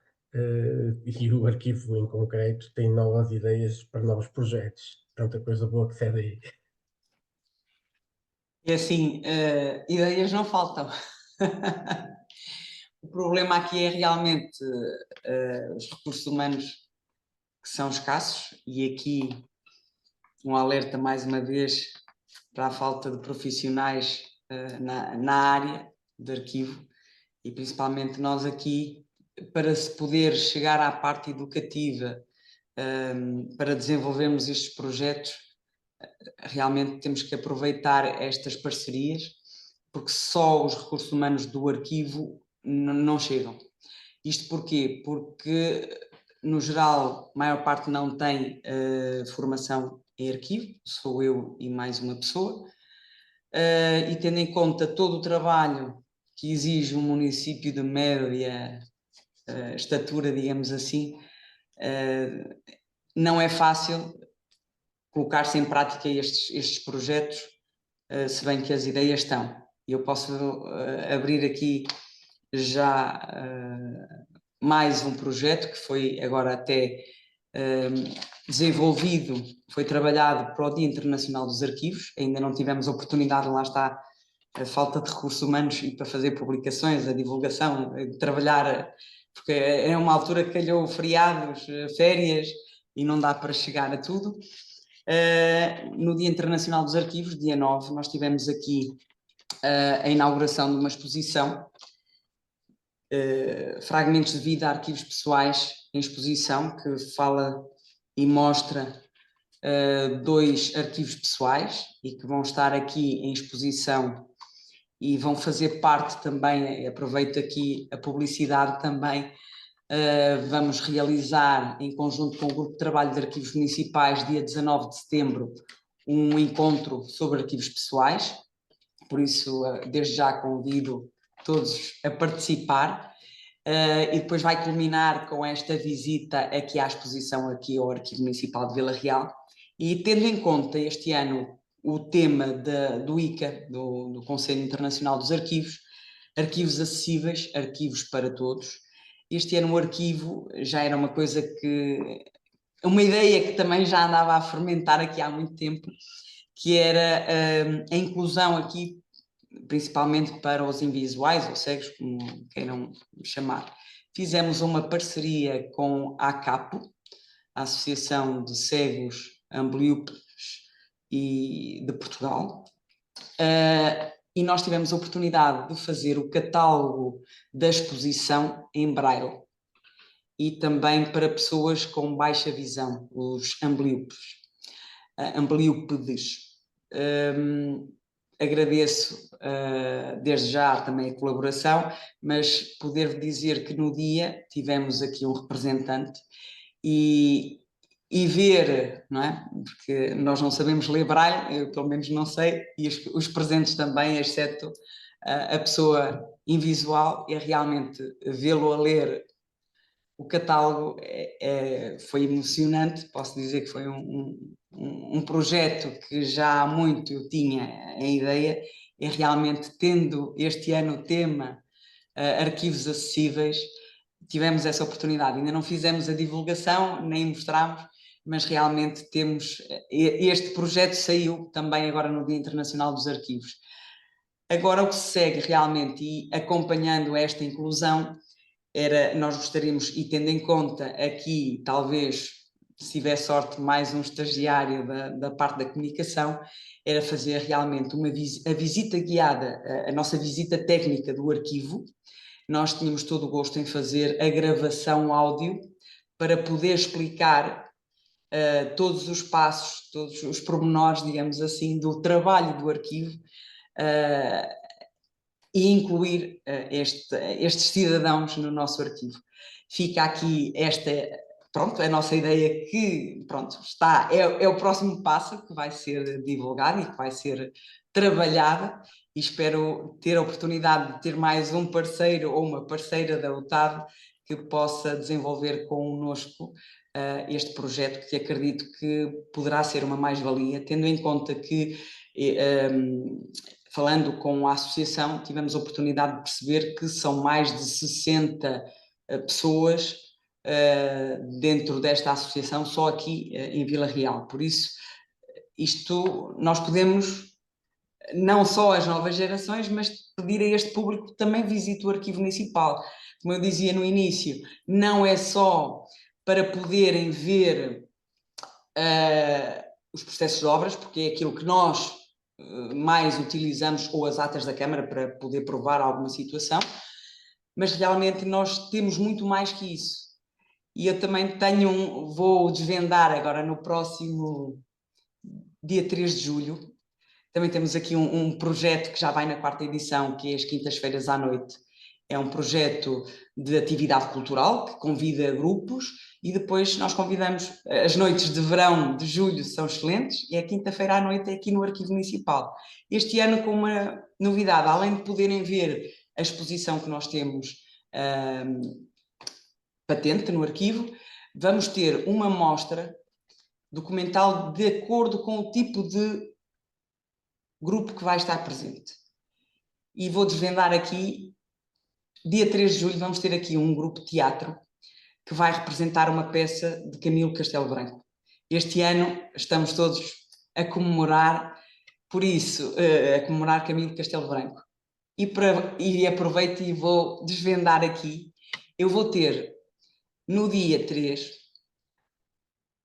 Speaker 1: e o arquivo em concreto tem novas ideias para novos projetos. Tanta coisa boa que sai daí.
Speaker 2: É assim, ideias não faltam. O problema aqui é realmente os recursos humanos que são escassos e aqui um alerta mais uma vez para a falta de profissionais na área de arquivo e principalmente nós aqui, para se poder chegar à parte educativa, para desenvolvermos estes projetos, realmente temos que aproveitar estas parcerias, porque só os recursos humanos do arquivo não chegam. Isto porquê? Porque, no geral, a maior parte não tem formação em arquivo, sou eu e mais uma pessoa. e tendo em conta todo o trabalho que exige um município de média estatura, digamos assim, não é fácil colocar-se em prática estes projetos, se bem que as ideias estão. Eu posso abrir aqui já mais um projeto que foi agora até desenvolvido, foi trabalhado para o Dia Internacional dos Arquivos, ainda não tivemos oportunidade, lá está a falta de recursos humanos e para fazer publicações, a divulgação, trabalhar, porque é uma altura que calhou feriados, férias e não dá para chegar a tudo. No Dia Internacional dos Arquivos, dia 9, nós tivemos aqui a inauguração de uma exposição, Fragmentos de Vida, Arquivos Pessoais, em exposição, que fala e mostra 2 arquivos pessoais e que vão estar aqui em exposição e vão fazer parte também, aproveito aqui a publicidade também, vamos realizar em conjunto com o Grupo de Trabalho de Arquivos Municipais, dia 19 de setembro, um encontro sobre arquivos pessoais, por isso desde já convido todos a participar, e depois vai culminar com esta visita aqui à exposição aqui ao Arquivo Municipal de Vila Real, e tendo em conta este ano o tema do ICA, do Conselho Internacional dos Arquivos, arquivos acessíveis, arquivos para todos. Este ano o arquivo já era uma coisa uma ideia que também já andava a fermentar aqui há muito tempo, que era a inclusão aqui, principalmente para os invisuais ou cegos, como queiram chamar. Fizemos uma parceria com a ACAPO, a Associação de Cegos Ambliopes e de Portugal, e nós tivemos a oportunidade de fazer o catálogo da exposição em braille e também para pessoas com baixa visão, os ambliopes, ambliópedes. Agradeço desde já também a colaboração, mas poder dizer que no dia tivemos aqui um representante e ver, não é? Porque nós não sabemos ler braille, eu pelo menos não sei, e os presentes também, exceto a pessoa invisual, é realmente vê-lo a ler o catálogo foi emocionante. Posso dizer que foi um projeto que já há muito eu tinha a ideia, e realmente tendo este ano o tema arquivos acessíveis, tivemos essa oportunidade. Ainda não fizemos a divulgação, nem mostramos, mas realmente temos, este projeto saiu também agora no Dia Internacional dos Arquivos. Agora o que se segue realmente, e acompanhando esta inclusão, nós gostaríamos, e tendo em conta aqui, talvez, se tiver sorte, mais um estagiário da parte da comunicação, era fazer realmente a visita guiada, a nossa visita técnica do arquivo. Nós tínhamos todo o gosto em fazer a gravação áudio para poder explicar todos os passos, todos os pormenores, digamos assim, do trabalho do arquivo, e incluir estes cidadãos no nosso arquivo. Fica aqui a nossa ideia que, está, é o próximo passo que vai ser divulgado e que vai ser trabalhado, e espero ter a oportunidade de ter mais um parceiro ou uma parceira da UTAD que possa desenvolver connosco este projeto, que acredito que poderá ser uma mais-valia, tendo em conta que falando com a associação, tivemos a oportunidade de perceber que são mais de 60 pessoas dentro desta associação, só aqui em Vila Real. Por isso, nós podemos, não só as novas gerações, mas pedir a este público que também visite o Arquivo Municipal. Como eu dizia no início, não é só para poderem ver os processos de obras, porque é aquilo que nós mais utilizamos, ou as atas da Câmara, para poder provar alguma situação, mas realmente nós temos muito mais que isso. E eu também vou desvendar agora no próximo dia 3 de julho, também temos aqui um projeto que já vai na 4ª edição, que é as quintas-feiras à noite, É um projeto de atividade cultural que convida grupos e depois nós convidamos, as noites de verão de julho são excelentes e a quinta-feira à noite é aqui no Arquivo Municipal. Este ano com uma novidade, além de poderem ver a exposição que nós temos patente no arquivo, vamos ter uma mostra documental de acordo com o tipo de grupo que vai estar presente. E vou desvendar aqui, dia 3 de julho vamos ter aqui um grupo de teatro que vai representar uma peça de Camilo Castelo Branco. Este ano estamos todos a comemorar, por isso, a comemorar Camilo Castelo Branco. E aproveito e vou desvendar aqui, eu vou ter no dia 3,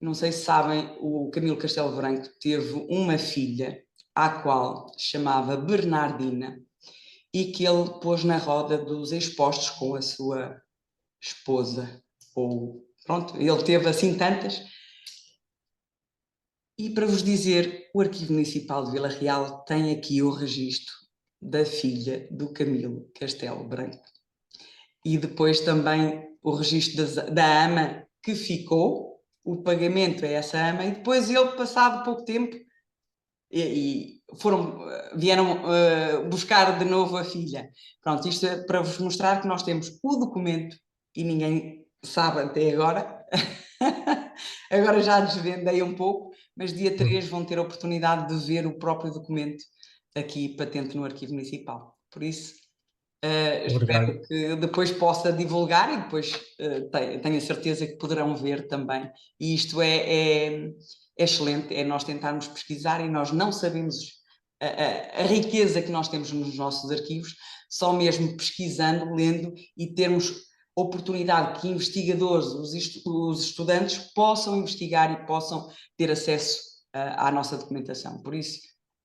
Speaker 2: não sei se sabem, o Camilo Castelo Branco teve uma filha, à qual chamava Bernardina, e que ele pôs na roda dos expostos com a sua esposa. Ou, pronto, ele teve assim tantas. E para vos dizer, o Arquivo Municipal de Vila Real tem aqui o registro da filha do Camilo Castelo Branco. E depois também o registro da ama que ficou, o pagamento a essa ama, e depois ele, passado pouco tempo, vieram buscar de novo a filha. Pronto, isto é para vos mostrar que nós temos o documento e ninguém sabe até agora. Agora já desvendei um pouco, mas dia 3 vão ter a oportunidade de ver o próprio documento aqui patente no Arquivo Municipal. Por isso, espero que depois possa divulgar e depois tenho a certeza que poderão ver também. E isto é excelente, é nós tentarmos pesquisar e nós não sabemos a riqueza que nós temos nos nossos arquivos, só mesmo pesquisando, lendo e termos oportunidade que investigadores, os estudantes possam investigar e possam ter acesso à nossa documentação. Por isso,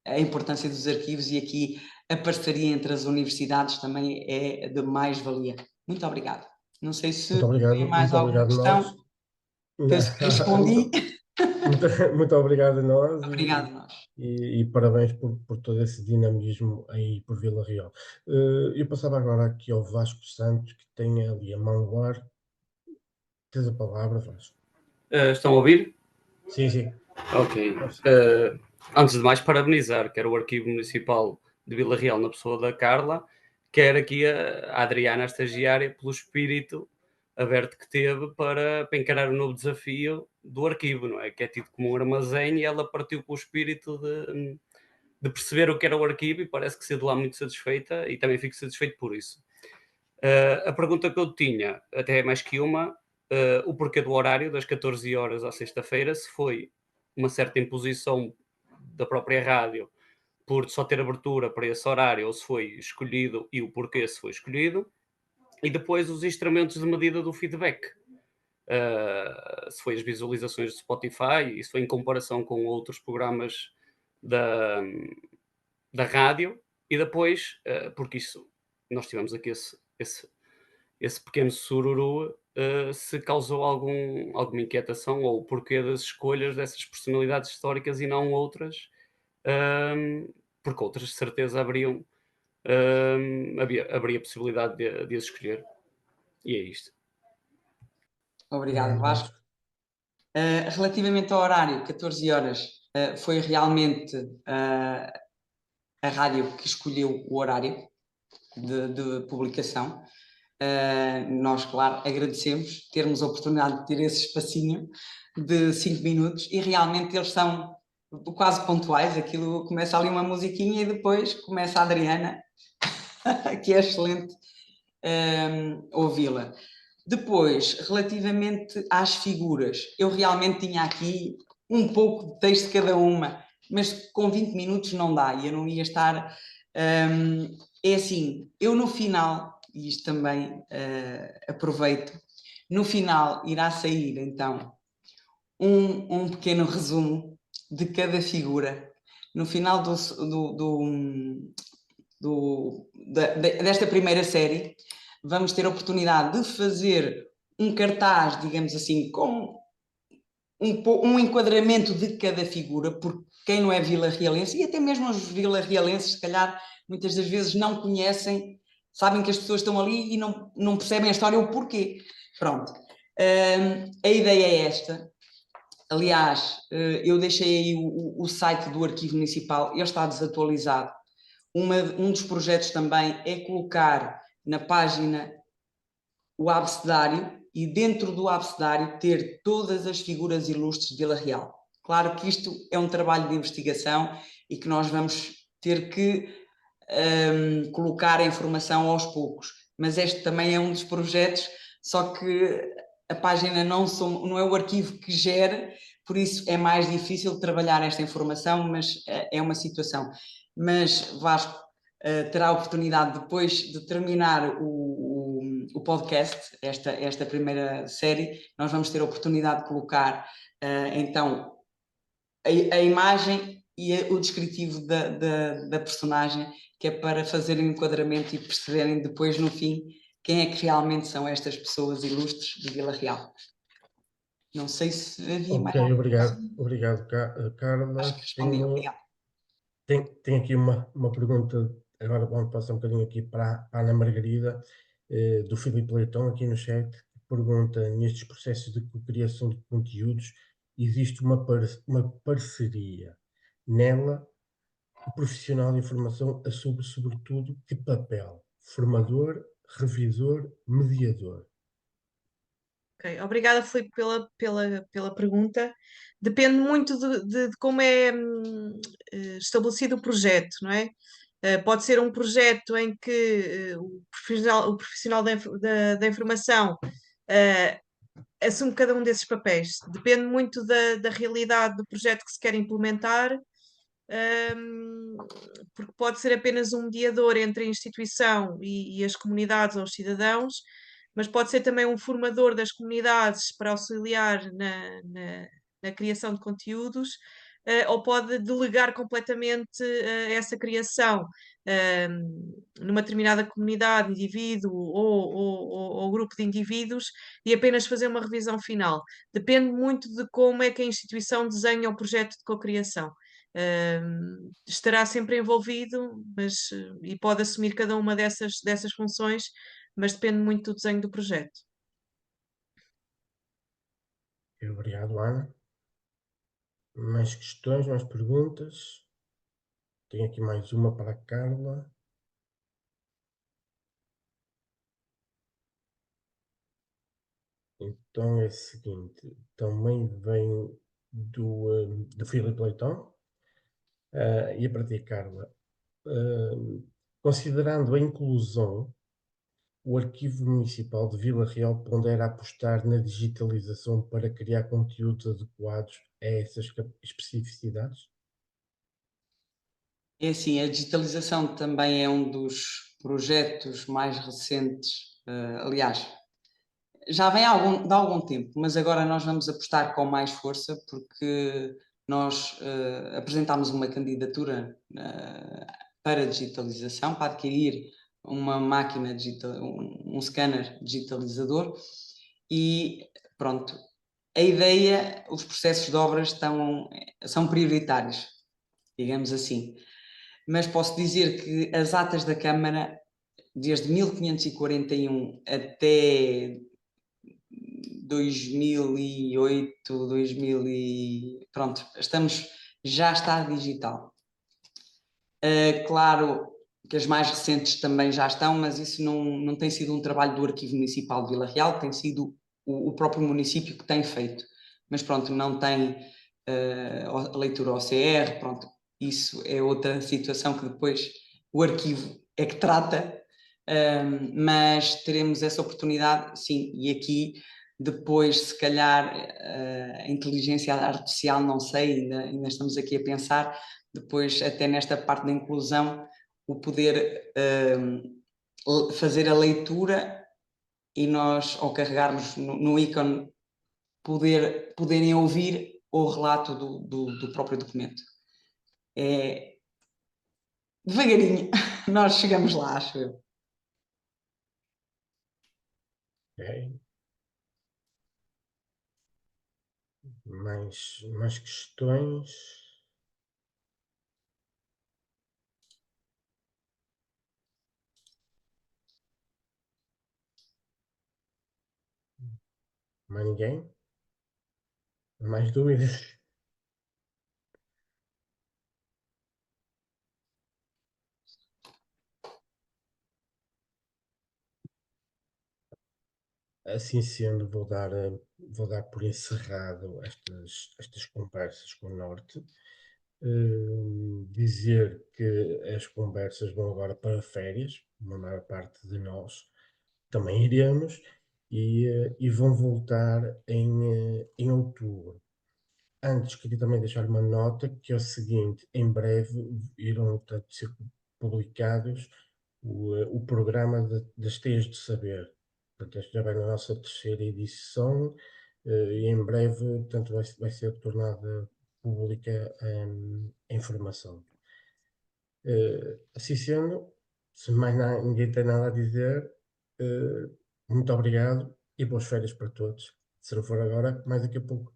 Speaker 2: a importância dos arquivos e aqui a parceria entre as universidades também é de mais-valia. Muito obrigada. Não sei se tem mais alguma questão. Penso que respondi.
Speaker 1: Muito obrigado a nós.
Speaker 2: Obrigado a nós.
Speaker 1: E parabéns por todo esse dinamismo aí por Vila Real. Eu passava agora aqui ao Vasco Santos, que tem ali a mão no ar. Tens a palavra, Vasco.
Speaker 6: Estão a ouvir?
Speaker 1: Sim, sim.
Speaker 6: Ok. Antes de mais, parabenizar, quer o Arquivo Municipal de Vila Real, na pessoa da Carla, quer aqui a Adriana, a estagiária, pelo espírito aberto que teve para encarar o novo desafio do arquivo, não é? Que é tido como um armazém, e ela partiu com o espírito de perceber o que era o arquivo e parece que saiu de lá muito satisfeita, e também fico satisfeito por isso. A pergunta que eu tinha, até é mais que uma, o porquê do horário, das 14 horas à sexta-feira, se foi uma certa imposição da própria rádio por só ter abertura para esse horário, ou se foi escolhido, e o porquê se foi escolhido, e depois os instrumentos de medida do feedback. Se foi as visualizações do Spotify, e se foi em comparação com outros programas da rádio, e depois, porque isso, nós tivemos aqui esse pequeno sururu, se causou alguma inquietação, ou o porquê das escolhas dessas personalidades históricas e não outras, porque outras de certeza haveria possibilidade de as escolher. E é isto.
Speaker 2: Obrigado, Vasco. Relativamente ao horário, 14 horas, foi realmente a rádio que escolheu o horário de publicação. Nós, claro, agradecemos termos a oportunidade de ter esse espacinho de 5 minutos e realmente eles são quase pontuais. Aquilo começa ali uma musiquinha e depois começa a Adriana, que é excelente ouvi-la. Depois, relativamente às figuras, eu realmente tinha aqui um pouco de texto de cada uma, mas com 20 minutos não dá e eu não ia estar... é assim, eu no final, e isto também aproveito, no final irá sair então um pequeno resumo de cada figura. No final desta primeira série, vamos ter a oportunidade de fazer um cartaz, digamos assim, com um enquadramento de cada figura, porque quem não é vila-realense, e até mesmo os vila-realenses, se calhar, muitas das vezes não conhecem sabem que as pessoas estão ali e não percebem a história, o porquê. Pronto. A ideia é esta. Aliás, eu deixei aí o site do Arquivo Municipal, ele está desatualizado. Um dos projetos também é colocar na página o abecedário e dentro do abecedário ter todas as figuras ilustres de Vila Real. Claro que isto é um trabalho de investigação e que nós vamos ter que colocar a informação aos poucos, mas este também é um dos projetos, só que a página não é o arquivo que gera, por isso é mais difícil trabalhar esta informação, mas é uma situação. Mas Vasco terá a oportunidade depois de terminar o podcast, esta primeira série, nós vamos ter a oportunidade de colocar então a imagem e o descritivo da personagem, que é para fazerem um enquadramento e perceberem depois no fim quem é que realmente são estas pessoas ilustres de Vila Real. Não sei se havia mais.
Speaker 1: Ok, obrigado, Carla.
Speaker 2: Acho que respondi, obrigado.
Speaker 1: Tenho aqui uma pergunta, agora vamos passar um bocadinho aqui para a Ana Margarida, do Filipe Leitão, aqui no chat, que pergunta: nestes processos de criação de conteúdos, existe uma parceria. Nela, o profissional de informação assume, sobretudo, que papel? Formador, revisor, mediador?
Speaker 5: Ok, obrigada, Filipe, pela pergunta. Depende muito de como é estabelecido o projeto, não é? Pode ser um projeto em que o profissional da informação assume cada um desses papéis. Depende muito da realidade do projeto que se quer implementar, porque pode ser apenas um mediador entre a instituição e as comunidades ou os cidadãos, mas pode ser também um formador das comunidades para auxiliar na criação de conteúdos, ou pode delegar completamente essa criação numa determinada comunidade, indivíduo ou grupo de indivíduos e apenas fazer uma revisão final. Depende muito de como é que a instituição desenha o projeto de cocriação. Estará sempre envolvido, e pode assumir cada uma dessas funções, mas depende muito do desenho do projeto.
Speaker 1: Obrigado, Ana. Mais questões, mais perguntas? Tenho aqui mais uma para a Carla. Então é o seguinte, também vem do Filipe Leitão, e para ti, Carla. Considerando a inclusão, o Arquivo Municipal de Vila Real pondera apostar na digitalização para criar conteúdos adequados a essas especificidades?
Speaker 2: É assim, a digitalização também é um dos projetos mais recentes, aliás, já vem de algum tempo, mas agora nós vamos apostar com mais força porque nós apresentámos uma candidatura para digitalização, para adquirir uma máquina digital, um scanner digitalizador e pronto. A ideia, os processos de obras são prioritários, digamos assim. Mas posso dizer que as atas da Câmara, desde 1541 até 2008, 2000 e pronto, já está digital. Claro que as mais recentes também já estão, mas isso não tem sido um trabalho do Arquivo Municipal de Vila Real, tem sido o próprio município que tem feito. Mas pronto, não tem a leitura OCR, pronto, isso é outra situação que depois o arquivo é que trata, mas teremos essa oportunidade, sim, e aqui depois, se calhar, a inteligência artificial, não sei, ainda estamos aqui a pensar, depois até nesta parte da inclusão, o poder fazer a leitura e nós, ao carregarmos no ícone, poderem ouvir o relato do próprio documento. É devagarinho, nós chegamos lá, acho eu.
Speaker 1: Ok. Mais questões? Mais ninguém? Mais dúvidas? Assim sendo, vou dar por encerrado estas conversas com o Norte. Dizer que as conversas vão agora para férias, uma maior parte de nós também iremos, e vão voltar em outubro. Antes, queria também deixar uma nota que é o seguinte: em breve irão, portanto, ser publicados o programa das Teias de Saber. Portanto, este já vai na nossa terceira edição, e em breve, portanto, vai ser tornada pública a informação. Assim sendo, se mais ninguém tem nada a dizer, muito obrigado e boas férias para todos. Se não for agora, mais daqui a pouco.